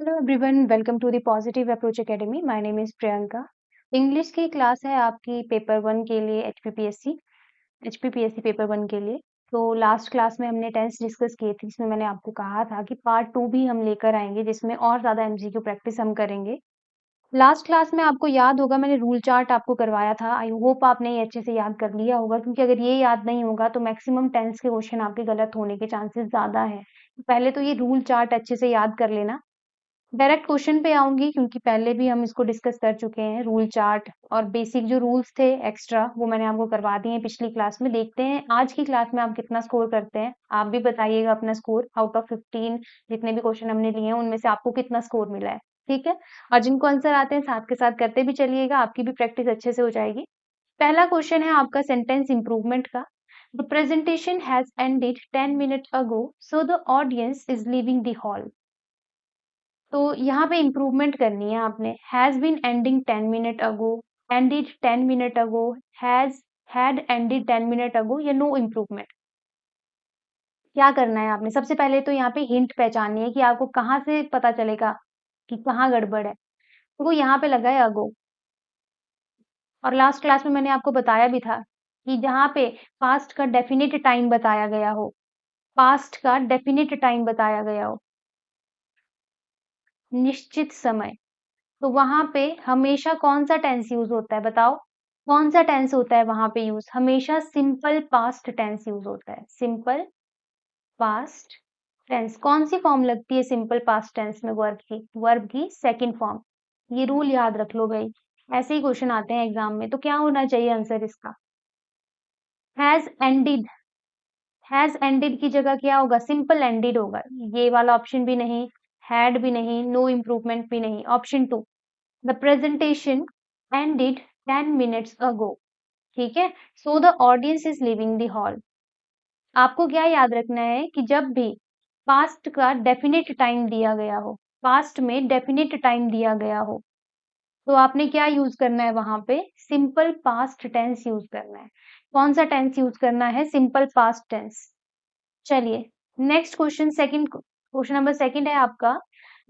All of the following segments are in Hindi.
Hello everyone, welcome to the positive approach academy. My name is Priyanka. English की क्लास है आपकी पेपर वन के लिए, एचपीपीएससी पेपर वन के लिए। तो लास्ट क्लास में हमने टेंस डिस्कस किए थे, जिसमें मैंने आपको कहा था कि पार्ट टू भी हम लेकर आएंगे, जिसमें और ज़्यादा एमसीक्यू प्रैक्टिस हम करेंगे। लास्ट क्लास में आपको याद होगा, मैंने रूल चार्ट आपको करवाया था। आई होप आपने ये अच्छे से याद कर लिया होगा, क्योंकि अगर ये याद नहीं होगा तो मैक्सिमम टेंस के क्वेश्चन आपके गलत होने के चांसेस ज़्यादा है। पहले तो ये रूल चार्ट अच्छे से याद कर लेना। डायरेक्ट क्वेश्चन पे आऊंगी, क्योंकि पहले भी हम इसको डिस्कस कर चुके हैं। रूल चार्ट और बेसिक जो रूल्स थे एक्स्ट्रा, वो मैंने आपको करवा दिए हैं पिछली क्लास में। देखते हैं आज की क्लास में आप कितना स्कोर करते हैं। आप भी बताइएगा अपना स्कोर, आउट ऑफ 15 जितने भी क्वेश्चन हमने लिए हैं उनमें से आपको कितना स्कोर मिला है। ठीक है, और जिनको आंसर आते हैं साथ के साथ करते भी चलिएगा, आपकी भी प्रैक्टिस अच्छे से हो जाएगी। पहला क्वेश्चन है आपका सेंटेंस इंप्रूवमेंट का। The presentation has ended 10 minute ago, so the audience is leaving the hall. तो यहाँ पे इम्प्रूवमेंट करनी है आपने। Has been ending 10 minute ago, ended 10 minute ago, has had ended 10 minute ago, या नो इम्प्रूवमेंट। क्या करना है आपने? सबसे पहले तो यहाँ पे हिंट पहचाननी है कि आपको कहाँ से पता चलेगा कि कहाँ गड़बड़ है। तो वो यहाँ पे लगा है अगो। और लास्ट क्लास में मैंने आपको बताया भी था कि जहाँ पे पास्ट का डेफिनेट टाइम बताया गया हो, पास्ट का डेफिनेट टाइम बताया गया हो, निश्चित समय, तो वहां पे हमेशा कौन सा टेंस यूज होता है? बताओ, कौन सा टेंस होता है वहां पे यूज? हमेशा सिंपल पास्ट टेंस यूज होता है। Simple past tense. कौन सी फॉर्म लगती है सिंपल पास्ट टेंस में? वर्ब की सेकंड फॉर्म। ये रूल याद रख लो भाई, ऐसे ही क्वेश्चन आते हैं एग्जाम में। तो क्या होना चाहिए आंसर इसका? Has ended. हैज एंडेड की जगह क्या होगा? सिंपल एंडेड होगा। ये वाला ऑप्शन भी नहीं, हैड भी नहीं, नो इम्प्रूवमेंट भी नहीं। Option two, the presentation ended 10 minutes ago। ठीक है, so the audience is living the hall. आपको क्या याद रखना है कि जब भी पास्ट का डेफिनेट टाइम दिया गया हो, पास्ट में डेफिनेट टाइम दिया गया हो, तो आपने क्या यूज करना है वहां पे? सिंपल पास्ट टेंस यूज करना है। कौन सा टेंस यूज करना है? Simple past tense. चलिए, next question, second question number second है आपका।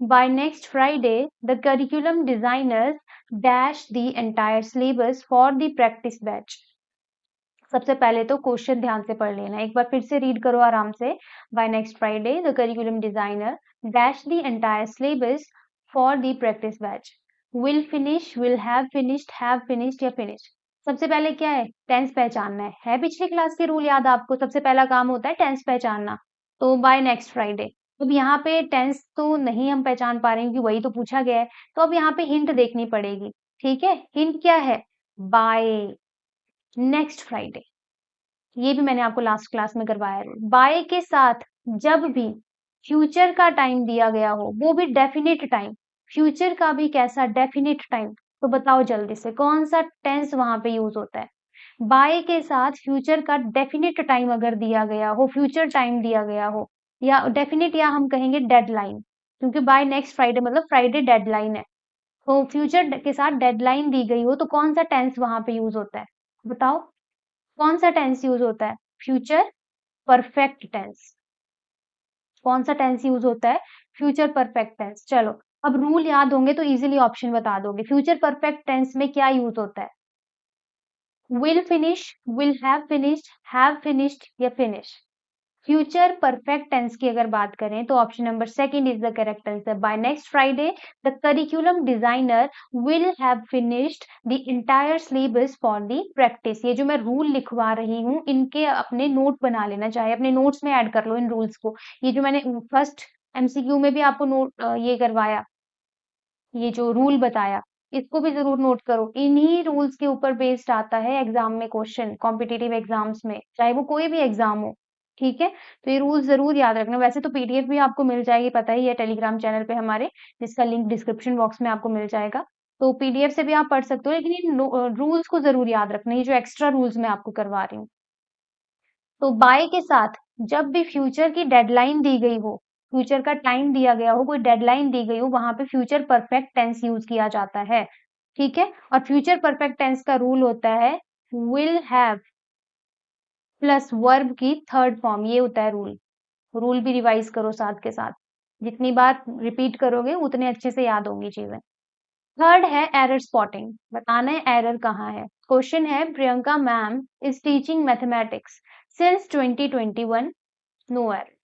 By next Friday the curriculum designers dash the entire syllabus for the practice batch. सबसे पहले तो क्वेश्चन ध्यान से पढ़ लेना, एक बार फिर से रीड करो आराम से। By next Friday the curriculum designer dash the entire syllabus for the practice batch. Will finish, will have finished या फिनिश। सबसे पहले क्या है? टेंस पहचानना है पिछली क्लास के रूल याद आपको? सबसे पहला काम होता है टेंस पहचानना। तो बाय नेक्स्ट फ्राइडे, अब यहाँ पे टेंस तो नहीं हम पहचान पा रहे हैं, क्योंकि वही तो पूछा गया है। तो अब यहाँ पे हिंट देखनी पड़ेगी। ठीक है, हिंट क्या है? By next Friday. ये भी मैंने आपको लास्ट क्लास में करवाया है। बाय के साथ जब भी फ्यूचर का टाइम दिया गया हो, वो भी डेफिनेट टाइम, फ्यूचर का भी कैसा? Definite time. तो बताओ जल्दी से कौन सा टेंस वहां पे यूज होता है? बाय के साथ फ्यूचर का डेफिनेट टाइम अगर दिया गया हो, फ्यूचर टाइम दिया गया हो, या डेफिनेट, या हम कहेंगे डेडलाइन, क्योंकि बाय नेक्स्ट फ्राइडे मतलब फ्राइडे डेडलाइन है। तो फ्यूचर के साथ डेडलाइन दी गई हो, तो कौन सा टेंस वहां पे यूज होता है? बताओ, कौन सा टेंस यूज होता है? Future perfect tense. कौन सा टेंस यूज होता है? Future perfect tense. चलो, अब रूल याद होंगे तो इजीली ऑप्शन बता दोगे। फ्यूचर परफेक्ट टेंस में क्या यूज होता है? Will finish, will have finished या फिनिश। फ्यूचर परफेक्ट टेंस की अगर बात करें तो option number second is the correct answer. By next Friday the curriculum designer will have finished the entire syllabus for the practice. ये जो मैं रूल लिखवा रही हूँ, इनके अपने नोट बना लेना, चाहे अपने नोट्स में ऐड कर लो इन रूल्स को। ये जो मैंने फर्स्ट एमसीक्यू में भी आपको नोट ये करवाया, ये जो रूल बताया, इसको भी जरूर नोट करो। इन्हीं रूल्स के ऊपर बेस्ड आता है एग्जाम में क्वेश्चन, कॉम्पिटिटिव एग्जाम्स में, चाहे वो कोई भी एग्जाम हो। ठीक है, तो ये रूल्स जरूर याद रखना। वैसे तो पीडीएफ भी आपको मिल जाएगी, पता ही है, टेलीग्राम चैनल पे हमारे, जिसका लिंक डिस्क्रिप्शन बॉक्स में आपको मिल जाएगा। तो पीडीएफ से भी आप पढ़ सकते हो, लेकिन इन रूल्स को जरूर याद रखना, ये जो एक्स्ट्रा रूल्स मैं आपको करवा रही हूँ। तो बाय के साथ जब भी फ्यूचर की डेडलाइन दी गई हो, फ्यूचर का टाइम दिया गया हो, कोई डेडलाइन दी गई हो, वहां पे फ्यूचर परफेक्ट टेंस यूज किया जाता है। ठीक है, और फ्यूचर परफेक्ट टेंस का रूल होता है विल हैव प्लस वर्ब की थर्ड फॉर्म। ये होता है रूल। रूल भी रिवाइज करो साथ के साथ। जितनी बार रिपीट करोगे उतने अच्छे से याद होंगी चीजें। थर्ड है एरर स्पॉटिंग, बताना है एरर कहाँ है। क्वेश्चन है Priyanka ma'am is teaching mathematics since 2021, no error.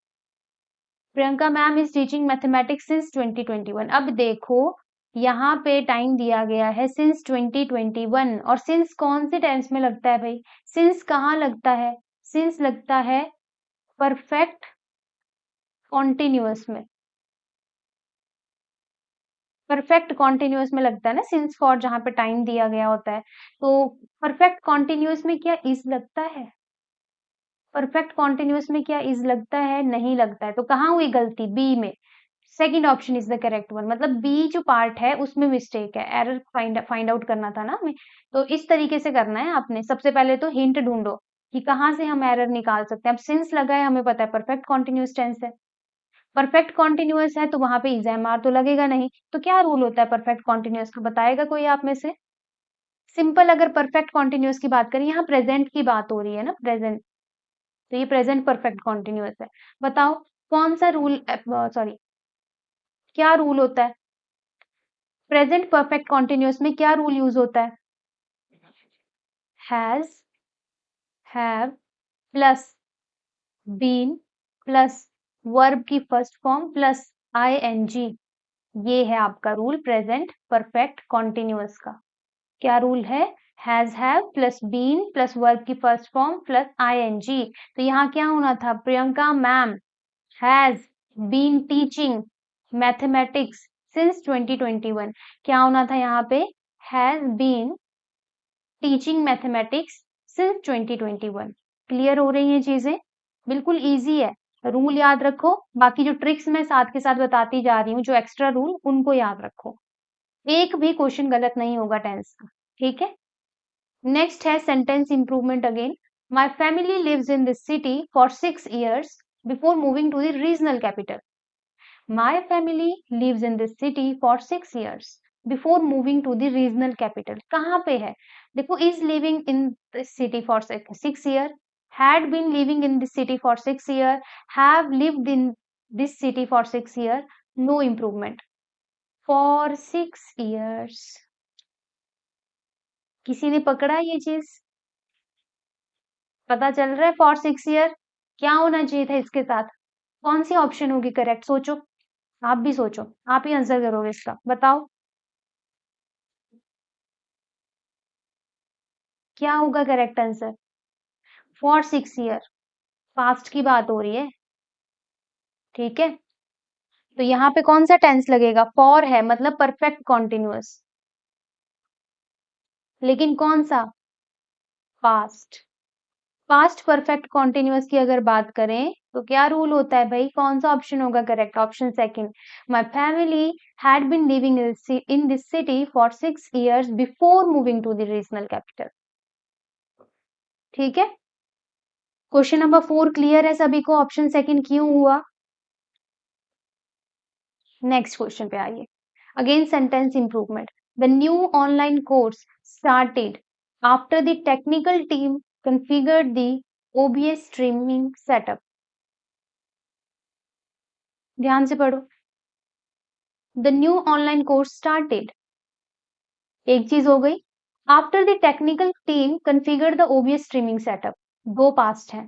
Priyanka ma'am is teaching mathematics since 2021। अब देखो यहाँ पे टाइम दिया गया है सिंस 2021, और सिंस कौन से टेंस में लगता है भाई? सिंस कहाँ लगता है? सिंस लगता है परफेक्ट कॉन्टिन्यूअस में। परफेक्ट कॉन्टिन्यूअस में लगता है ना सिंस फॉर, जहां पे टाइम दिया गया होता है। तो परफेक्ट कॉन्टिन्यूअस में क्या इज लगता है? परफेक्ट कॉन्टिन्यूअस में क्या इज लगता है? नहीं लगता है। तो कहाँ हुई गलती? बी में। Second option is the correct one, मतलब बी जो पार्ट है उसमें मिस्टेक है, एरर फाइंड आउट करना था ना हमें। तो इस तरीके से करना है आपने। सबसे पहले तो हिंट ढूंढो कि कहाँ से हम एरर निकाल सकते हैं। अब सिंस लगा है, हमें पता है परफेक्ट कॉन्टिन्यूअस टेंस है। परफेक्ट कॉन्टिन्यूअस है तो वहां पे इज एम आर तो लगेगा नहीं। तो क्या रूल होता है परफेक्ट कॉन्टिन्यूअस का, बताएगा कोई आप में से? सिंपल, अगर परफेक्ट कॉन्टिन्यूअस की बात करें, यहाँ प्रेजेंट की बात हो रही है ना, प्रेजेंट, तो ये प्रेजेंट परफेक्ट कॉन्टिन्यूअस है। बताओ कौन सा रूल, सॉरी, क्या रूल होता है प्रेजेंट परफेक्ट कॉन्टिन्यूअस में? क्या रूल यूज होता है? Has, have plus been plus verb की फर्स्ट फॉर्म प्लस आईएनजी। ये है आपका रूल प्रेजेंट परफेक्ट कॉन्टिन्यूअस का। क्या रूल है? Has, have plus been plus verb की फर्स्ट फॉर्म प्लस आईएनजी। तो यहाँ क्या होना था? Priyanka ma'am has been teaching mathematics since 2021। क्या होना था यहाँ पे? Has been teaching mathematics since 2021। Clear हो रही हैं चीजें? बिल्कुल इजी है। रूल याद रखो, बाकी जो ट्रिक्स मैं साथ के साथ बताती जा रही हूँ, जो एक्स्ट्रा रूल, उनको याद रखो। एक भी क्वेश्चन गलत नहीं होगा टेंस का, ठीक है? नेक्स्ट है sentence improvement again. My family lives in this city for 6 years before moving to the regional capital. My family lives in this city for 6 years before moving to the regional capital। कहाँ पे है? देखो, is living in this city for 6 years, had been living in this city for 6 years, have lived in this city for 6 years, no improvement। For 6 years, किसी ने पकड़ा ये चीज? पता चल रहा है? फॉर 6 years क्या होना चाहिए था इसके साथ? कौन सी ऑप्शन होगी करेक्ट? सोचो, आप भी सोचो, आप ही आंसर करोगे इसका, बताओ क्या होगा correct answer? For 6 year, past की बात हो रही है, ठीक है? तो यहाँ पे कौन सा टेंस लगेगा? फॉर है, मतलब परफेक्ट कॉन्टिन्यूअस, लेकिन कौन सा? पास्ट। पास्ट परफेक्ट कॉन्टिन्यूअस की अगर बात करें तो क्या रूल होता है भाई? कौन सा ऑप्शन होगा correct? Option second. My family had been living in this city for 6 years before moving to the regional capital. ठीक है? क्वेश्चन नंबर 4 क्लियर है सभी को? ऑप्शन सेकंड क्यों हुआ? नेक्स्ट क्वेश्चन पे आइए। Again sentence improvement. The new online course started after the technical team configured the OBS streaming setup। ध्यान से पढ़ो। The new online course started, एक चीज हो गई। After the technical team configured the OBS streaming setup, दो पास्ट है।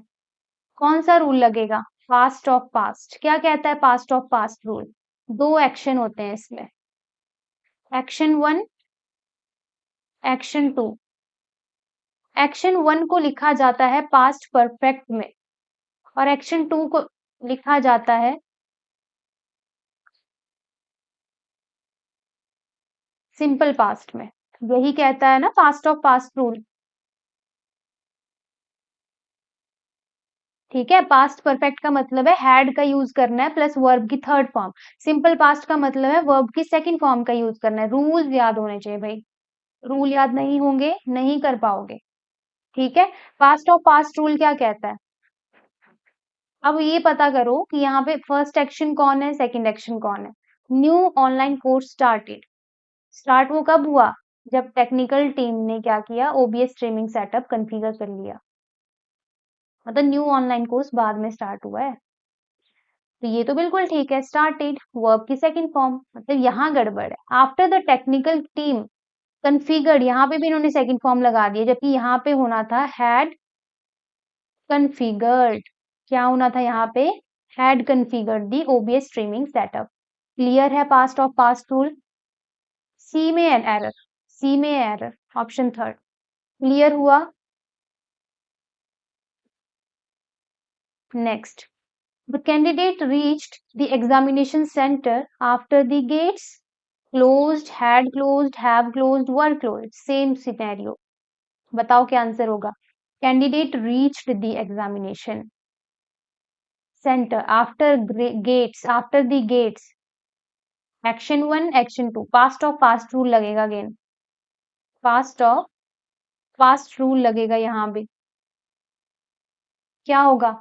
कौन सा रूल लगेगा? Past of past. क्या कहता है पास्ट ऑफ पास्ट रूल? दो एक्शन होते हैं इसमें, एक्शन 1, एक्शन 2। एक्शन 1 को लिखा जाता है पास्ट परफेक्ट में, और एक्शन 2 को लिखा जाता है सिंपल पास्ट में। यही कहता है ना पास्ट ऑफ पास्ट रूल, ठीक है? पास्ट परफेक्ट का मतलब है हैड का यूज करना है प्लस वर्ब की थर्ड फॉर्म। सिंपल पास्ट का मतलब है वर्ब की सेकंड फॉर्म का यूज करना है। रूल याद होने चाहिए भाई, रूल याद नहीं होंगे नहीं कर पाओगे, ठीक है? पास्ट ऑफ पास्ट रूल क्या कहता है? अब ये पता करो कि यहाँ पे फर्स्ट एक्शन कौन है, सेकंड एक्शन कौन है। New online course started, start वो कब हुआ? जब टेक्निकल टीम ने क्या किया? ओबीएस स्ट्रीमिंग सेटअप कॉन्फ़िगर कर लिया। मतलब न्यू ऑनलाइन कोर्स बाद में स्टार्ट हुआ है। तो ये तो बिल्कुल ठीक है, स्टार्टेड वर्ब की सेकंड फॉर्म, मतलब यहाँ गड़बड़ है। After the technical team configured, यहाँ पे भी इन्होंने सेकंड फॉर्म लगा दिया, जबकि यहाँ पे होना था हैड कन्फिगर्ड। क्या होना था यहाँ पे? Had configured the OBS streaming setup. Clear है पास्ट ऑफ पास्ट रूल? सी में एरर, सी में एरर, ऑप्शन थर्ड। क्लियर हुआ? Next, the candidate reached the examination center after the gates closed, had closed, have closed, were closed, same scenario। बताओ क्या आंसर होगा? candidate reached the examination center after gates, after the gates, action 1 action 2, past of past rule लगेगा again, past of past rule लगेगा यहाँ भी। क्या होगा?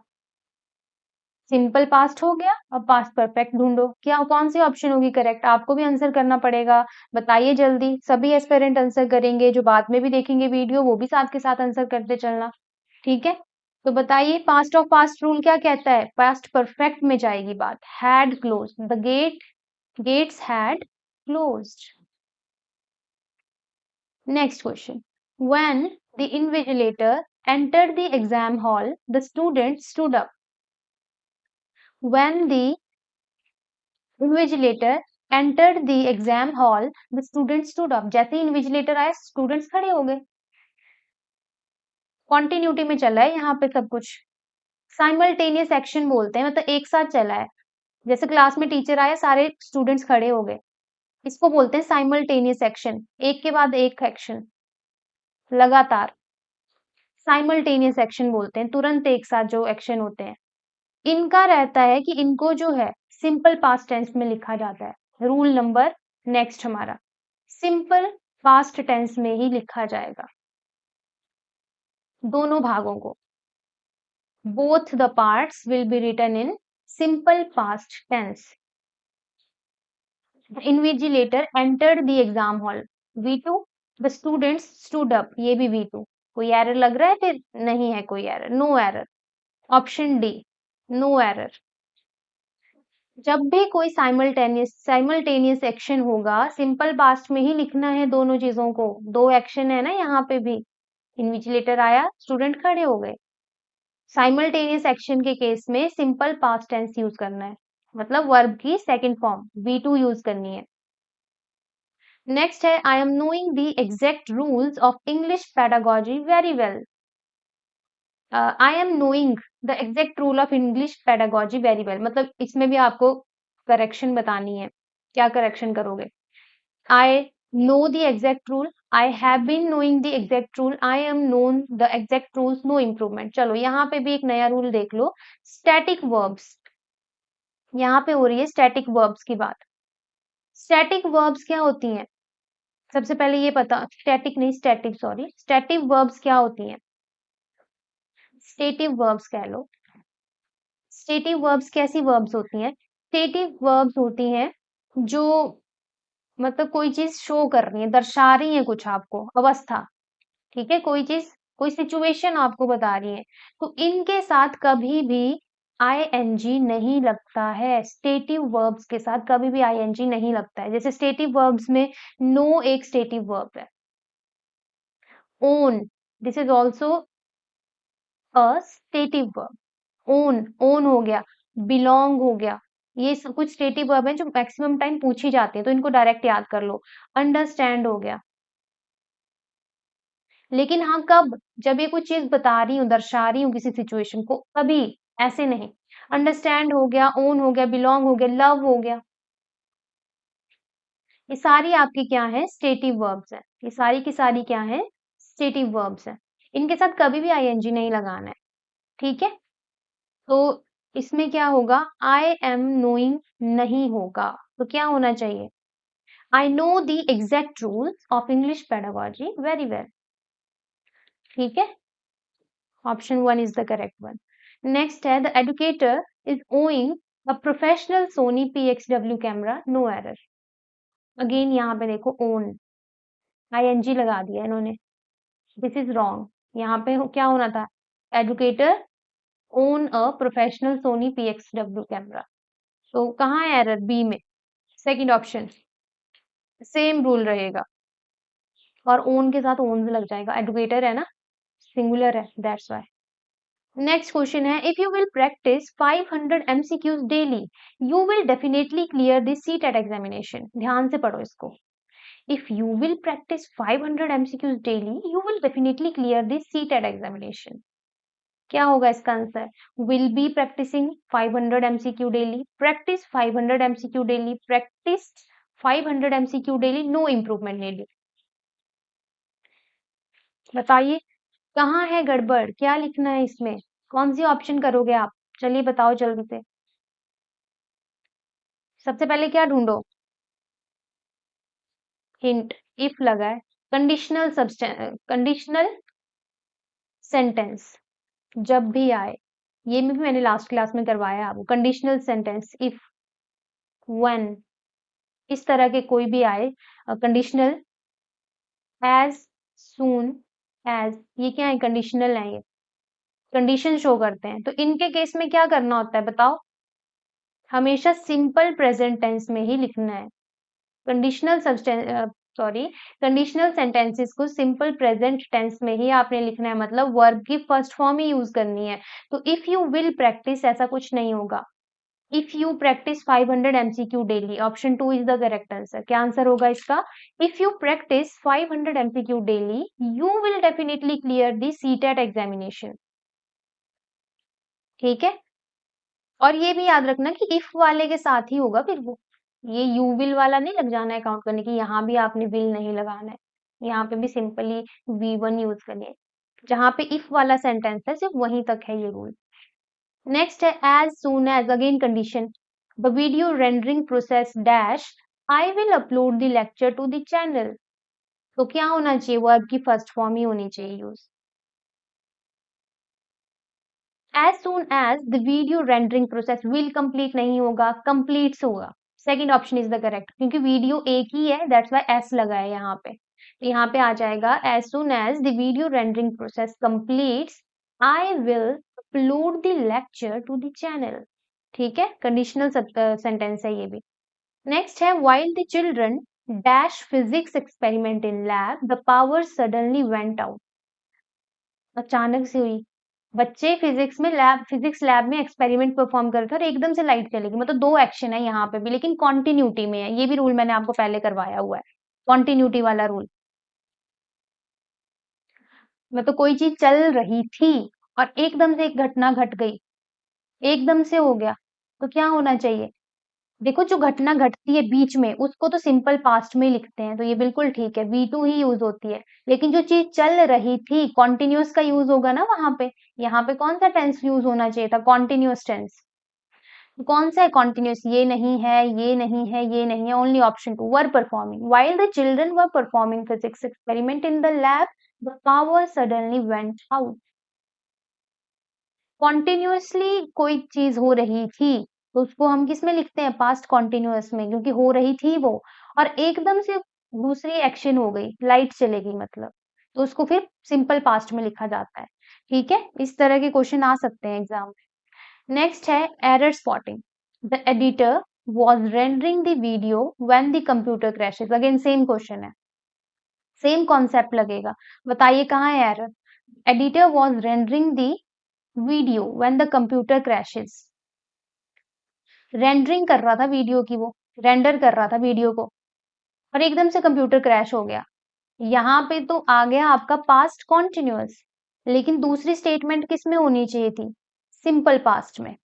सिंपल पास्ट हो गया, अब पास्ट परफेक्ट ढूंढो, क्या कौन सी ऑप्शन होगी करेक्ट? आपको भी आंसर करना पड़ेगा, बताइए जल्दी। सभी एस्पिरेंट आंसर करेंगे, जो बाद में भी देखेंगे वीडियो वो भी साथ के साथ आंसर करते चलना, ठीक है? तो बताइए पास्ट ऑफ पास्ट रूल क्या कहता है? पास्ट परफेक्ट में जाएगी बात। Had close the gates had closed. Next question, when the invigilator entered the exam hall, the student stood up. When the invigilator entered the exam hall, the student stood up. जैसे ही इन्विजिलेटर आए, स्टूडेंट्स खड़े हो गए। कॉन्टिन्यूटी में चला है यहाँ पे सब कुछ। साइमल्टेनियस एक्शन बोलते हैं, मतलब एक साथ चला है। जैसे क्लास में टीचर आया, सारे स्टूडेंट्स खड़े हो गए, इसको बोलते हैं साइमल्टेनियस एक्शन, एक के बाद एक एक्शन, लगातार। साइमल्टेनियस एक्शन बोलते हैं, तुरंत एक साथ जो एक्शन होते हैं। इनका रहता है कि इनको जो है सिंपल पास्ट टेंस में लिखा जाता है। रूल नंबर नेक्स्ट हमारा सिंपल पास्ट टेंस में ही लिखा जाएगा, दोनों भागों को। Both the parts will be written in simple past tense. Invigilator entered the exam hall, V2। The students stood up, ये भी V2। कोई एरर लग रहा है? फिर नहीं है कोई error, no error, option D, no error. जब भी कोई साइमल्टेनियस एक्शन होगा, सिंपल पास्ट में ही लिखना है दोनों चीजों को। दो एक्शन है ना यहाँ पे भी, इन्विजिलेटर आया, स्टूडेंट खड़े हो गए। साइमल्टेनियस एक्शन के केस में सिंपल पास्ट टेंस यूज करना है, मतलब वर्ब की सेकंड फॉर्म V2 यूज करनी है। नेक्स्ट है, I am knowing the exact rules of English pedagogy very well. I am knowing the exact rule of English pedagogy very well, मतलब इसमें भी आपको करेक्शन बतानी है। क्या करेक्शन करोगे? I know the exact rule, I have been knowing the exact rule, I am known the exact rules, no improvement. चलो यहाँ पे भी एक नया रूल देख लो, स्टैटिक वर्ब्स। यहाँ पे हो रही है स्टैटिक वर्ब्स की बात। स्टैटिक वर्ब्स क्या होती हैं? सबसे पहले ये पता, स्टैटिक नहीं स्टैटिक, सॉरी, स्टैटिक वर्ब्स क्या होती हैं? स्टेटिव वर्ब्स कह लो। स्टेटिव वर्ब्स कैसी वर्ब्स होती हैं? स्टेटिव वर्ब्स होती हैं जो मतलब कोई चीज शो कर रही है, दर्शा रही है कुछ आपको, अवस्था, ठीक है, कोई चीज, कोई सिचुएशन आपको बता रही है, तो इनके साथ कभी भी आईएनजी नहीं लगता है। स्टेटिव वर्ब्स के साथ कभी भी आईएनजी नहीं लगता है। जैसे स्टेटिव वर्ब्स में नो एक स्टेटिव वर्ब है, own, this is also a stative verb. Own, own हो गया, बिलोंग हो गया, ये सब कुछ स्टेटिव वर्ब है जो मैक्सिमम टाइम पूछी जाती है, तो इनको डायरेक्ट याद कर लो। अंडरस्टैंड हो गया, लेकिन हाँ कब? जब ये कुछ चीज बता रही हूँ, दर्शा रही हूँ किसी सिचुएशन को, तभी, ऐसे नहीं। अंडरस्टैंड हो गया, ओन हो गया, बिलोंग हो गया, लव हो गया, ये सारी आपकी क्या है? स्टेटिव वर्ब्स है। ये सारी की सारी क्या है? स्टेटिव वर्ब्स है। इनके साथ कभी भी आईएनजी नहीं लगाना है, ठीक है? तो इसमें क्या होगा? आई एम नोइंग नहीं होगा, तो क्या होना चाहिए? I know the exact rules of English pedagogy very well, ठीक है? Option 1 is the correct one. Next है, the educator is owing a professional Sony PXW camera, no error. Again यहाँ पे देखो, ओन, आईएनजी लगा दिया इन्होंने, दिस इज रॉन्ग। यहाँ पे क्या होना था? Educator own a professional Sony PXW camera, तो कहाँ है एरर? बी में, सेकंड ऑप्शन। सेम रूल रहेगा और ओन के साथ ओन लग जाएगा, एडुकेटर है ना, सिंगुलर है, दैट्स व्हाई। नेक्स्ट क्वेश्चन है, if you will practise 500 MCQs daily you will definitely clear the CTET examination. ध्यान से पढ़ो इसको। If you will practise 500 MCQs daily you will definitely clear the CTET examination. क्या होगा इसका आंसर? Will be practising 500 MCQ daily, practise 500 MCQ daily, practise 500 MCQ daily, no improvement daily. बताइए कहाँ है गड़बड़, क्या लिखना है इसमें, कौन सी ऑप्शन करोगे आप? चलिए बताओ जल्दी से। सबसे पहले क्या ढूंढो? हिंट, इफ लगा है। कंडीशनल सेंटेंस जब भी आए, ये भी मैंने लास्ट क्लास में करवाया आपको। कंडीशनल सेंटेंस इफ, व्हेन, इस तरह के कोई भी आए, कंडीशनल, एज, सून एज, ये क्या है? कंडीशनल है, ये कंडीशन शो करते हैं। तो इनके केस में क्या करना होता है बताओ? हमेशा सिंपल प्रेजेंट टेंस में ही लिखना है। कंडीशनल कंडीशनल सेंटेंसेस को सिंपल प्रेजेंट टेंस में ही आपने लिखना है, मतलब वर्ब की फर्स्ट फॉर्म ही यूज करनी है। तो इफ यू विल प्रैक्टिस ऐसा कुछ नहीं होगा। If you practice 500 MCQ daily, option 2 is the correct answer. क्या आंसर होगा इसका? If you practice 500 MCQ daily you will definitely clear the CTET examination. ठीक है, और ये भी याद रखना कि इफ वाले के साथ ही होगा फिर वो, ये यू विल वाला नहीं लग जाना है काउंट करने की, यहाँ भी आपने विल नहीं लगाना है, यहाँ पे भी सिंपली V1 यूज करिए। जहाँ पे इफ वाला सेंटेंस है सिर्फ वहीं तक है ये रूल। नेक्स्ट है as soon as, again condition, the video rendering process dash I will upload the lecture to the channel. तो क्या होना चाहिए? वर्ब की फर्स्ट फॉर्म ही होनी चाहिए use. as soon as the video rendering process will complete नहीं होगा, completes होगा। Second option is the correct, क्योंकि वीडियो एक ही है, दैट्स व्हाई एस लगा है यहाँ पे। तो यहाँ पे आ जाएगा as soon as the video rendering process completes I will upload the lecture to the channel। ठीक है, कंडीशनल सेंटेंस है ये भी। नेक्स्ट है while the children dash physics experiment in lab the power suddenly went out। अचानक से हुई, बच्चे फिजिक्स लैब में एक्सपेरिमेंट परफॉर्म कर रहे थे और एकदम से लाइट चलेगी, मतलब दो एक्शन है यहाँ पे भी, लेकिन कॉन्टिन्यूटी में है। ये भी रूल मैंने आपको पहले करवाया हुआ है, कॉन्टिन्यूटी वाला रूल। मतलब कोई चीज चल रही थी और एकदम से एक घटना घट गई, एकदम से हो गया, तो क्या होना चाहिए? देखो जो घटना घटती है बीच में उसको तो सिंपल पास्ट में लिखते हैं, तो ये बिल्कुल ठीक है, V2 ही यूज होती है। लेकिन जो चीज चल रही थी, कॉन्टिन्यूअस का यूज होगा ना वहां पे। यहाँ पे कौन सा टेंस यूज होना चाहिए था? Continuous tense. कौन सा है कॉन्टिन्यूअस? ये नहीं है, ये नहीं है, ये नहीं है, only option 2 were performing. While the children were performing physics experiment in the lab the power suddenly went out. Continuously कोई चीज हो रही थी तो उसको हम किस में लिखते हैं? पास्ट कॉन्टिन्यूअस में, क्योंकि हो रही थी वो और एकदम से दूसरी एक्शन हो गई, लाइट चलेगी मतलब, तो उसको फिर सिंपल पास्ट में लिखा जाता है। ठीक है, इस तरह के क्वेश्चन आ सकते हैं एग्जाम में। नेक्स्ट है error spotting, the editor was rendering the video when the computer crashes। Again same question है, सेम कॉन्सेप्ट लगेगा। बताइए कहाँ है error? Editor was rendering the video when the computer crashes। Rendering कर रहा था वीडियो की, वो रेंडर कर रहा था वीडियो को और एकदम से कंप्यूटर क्रैश हो गया। यहाँ पे तो आ गया आपका पास्ट कॉन्टिन्यूअस, लेकिन दूसरी स्टेटमेंट किस में होनी चाहिए थी? सिंपल पास्ट में।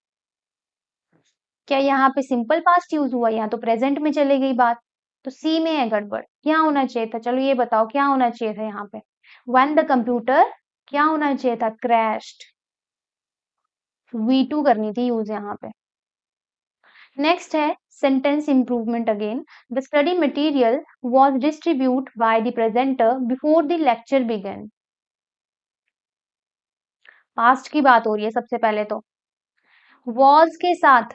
क्या यहाँ पे सिंपल पास्ट यूज हुआ? यहाँ तो प्रेजेंट में चली गई बात, तो सी में है गड़बड़। क्या होना चाहिए था? चलो ये बताओ क्या होना चाहिए था यहाँ पे? व्हेन द कंप्यूटर, क्या होना चाहिए था? क्रैश्ड। V2 करनी थी यूज यहाँ पे। नेक्स्ट है sentence improvement again, the study material was distribute by the presenter before the lecture began. Past की बात हो रही है सबसे पहले तो, was के साथ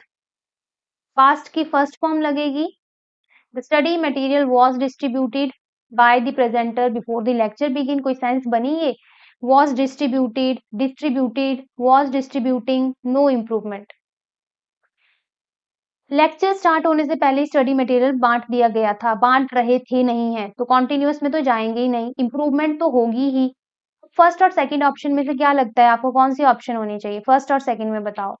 पास्ट की फर्स्ट फॉर्म लगेगी। The study material was distributed by the presenter before the lecture begin, कोई सेंस बनी ये? was distributed, distributed, was distributing, no improvement। Lecture start होने से पहले स्टडी मटेरियल बाँट दिया गया था, बाँट रहे थे नहीं है, तो कंटीन्यूअस में तो जाएँगे ही नहीं, इम्प्रूवमेंट तो होगी ही। फर्स्ट और सेकंड ऑप्शन में से क्या लगता है आपको कौन-सी ऑप्शन होनी चाहिए? फर्स्ट और सेकंड में बताओ।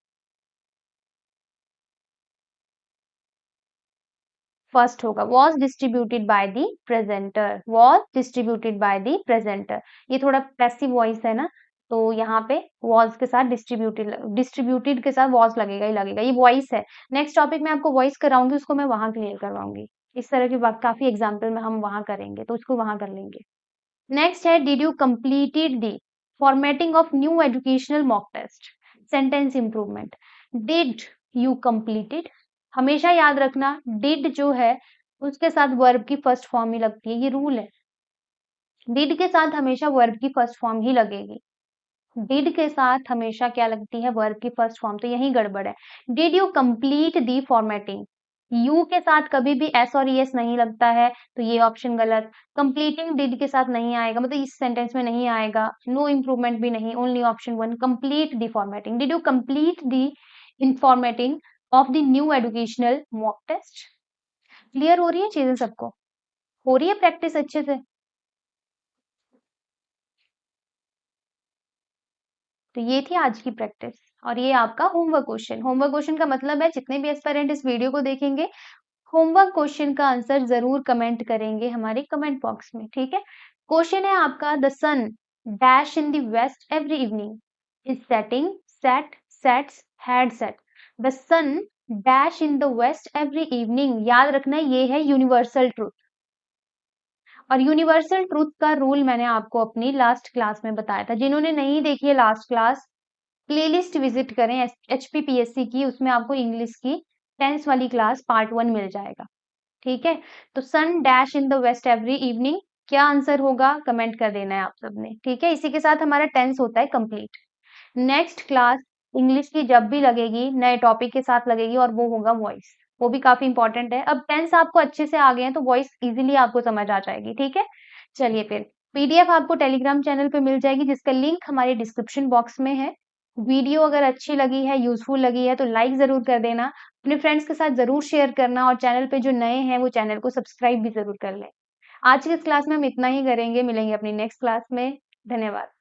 फर्स्ट होगा was distributed by the presenter, was distributed by the presenter. ये थोड़ा पैसिव वॉइस है ना, तो यहाँ पे वाज़ के साथ डिस्ट्रीब्यूटेड के साथ वाज़ लगेगा ही लगेगा, ये वॉइस है। नेक्स्ट टॉपिक में आपको वॉइस कराऊँगी, उसको मैं वहाँ क्लियर करवाऊँगी। इस तरह की बात काफ़ी एग्ज़ाम्पल में हम वहाँ करेंगे, तो उसको वहाँ कर लेंगे। नेक्स्ट है did you completed the formatting of new educational mock test, sentence improvement. Did you completed, हमेशा याद रखना डिड जो है उसके साथ वर्ब की फर्स्ट फॉर्म ही लगती है, ये रूल है। डिड के साथ हमेशा वर्ब की फर्स्ट फॉर्म ही लगेगी। डिड के साथ हमेशा क्या लगती है वर्ब की फर्स्ट फॉर्म, तो यही गड़बड़ है। Did you complete the formatting, you के साथ कभी भी एस और ईएस नहीं लगता है, तो ये ऑप्शन गलत। कंप्लीटिंग डिड के साथ नहीं आएगा, मतलब इस सेंटेंस में नहीं आएगा। नो इम्प्रूवमेंट भी नहीं, only option one complete the formatting. Did you complete the in formatting of the new educational mock test. Clear हो रही है चीजें सबको? हो रही है प्रैक्टिस अच्छे से? तो ये थी आज की प्रैक्टिस और ये आपका होमवर्क क्वेश्चन। होमवर्क क्वेश्चन का मतलब है जितने भी एस्पायरेंट इस वीडियो को देखेंगे होमवर्क क्वेश्चन का आंसर जरूर कमेंट करेंगे हमारे कमेंट बॉक्स में, ठीक है। क्वेश्चन है आपका the sun dash in the west every evening is setting, set, sets, had set. The sun dash in the west every evening, याद रखना ये है यूनिवर्सल ट्रूथ। और यूनिवर्सल ट्रूथ का रूल मैंने आपको अपनी लास्ट क्लास में बताया था। जिन्होंने नहीं देखी है लास्ट क्लास, प्लेलिस्ट विजिट करें एचपीपीएससी की, उसमें आपको इंग्लिश की टेंस वाली क्लास पार्ट 1 मिल जाएगा, ठीक है। तो sun dash in the west every evening, क्या आंसर होगा कमेंट कर देना है आप सबने, ठीक है। इसी के साथ हमारा टेंस होता है कंप्लीट। नेक्स्ट क्लास इंग्लिश की जब भी लगेगी नए टॉपिक के साथ लगेगी और वो होगा वॉइस, वो भी काफी इंपॉर्टेंट है। अब टेंस आपको अच्छे से आ गए हैं तो वॉइस इजीली आपको समझ आ जाएगी, ठीक है। चलिए फिर पीडीएफ आपको टेलीग्राम चैनल पे मिल जाएगी जिसका लिंक हमारे डिस्क्रिप्शन बॉक्स में है। वीडियो अगर अच्छी लगी है, यूजफुल लगी है तो लाइक जरूर कर देना, अपने फ्रेंड्स के साथ जरूर शेयर करना और चैनल पे जो नए हैं वो चैनल को सब्सक्राइब भी जरूर कर लें। आज की इस क्लास में हम इतना ही करेंगे, मिलेंगे अपनी नेक्स्ट क्लास में। धन्यवाद।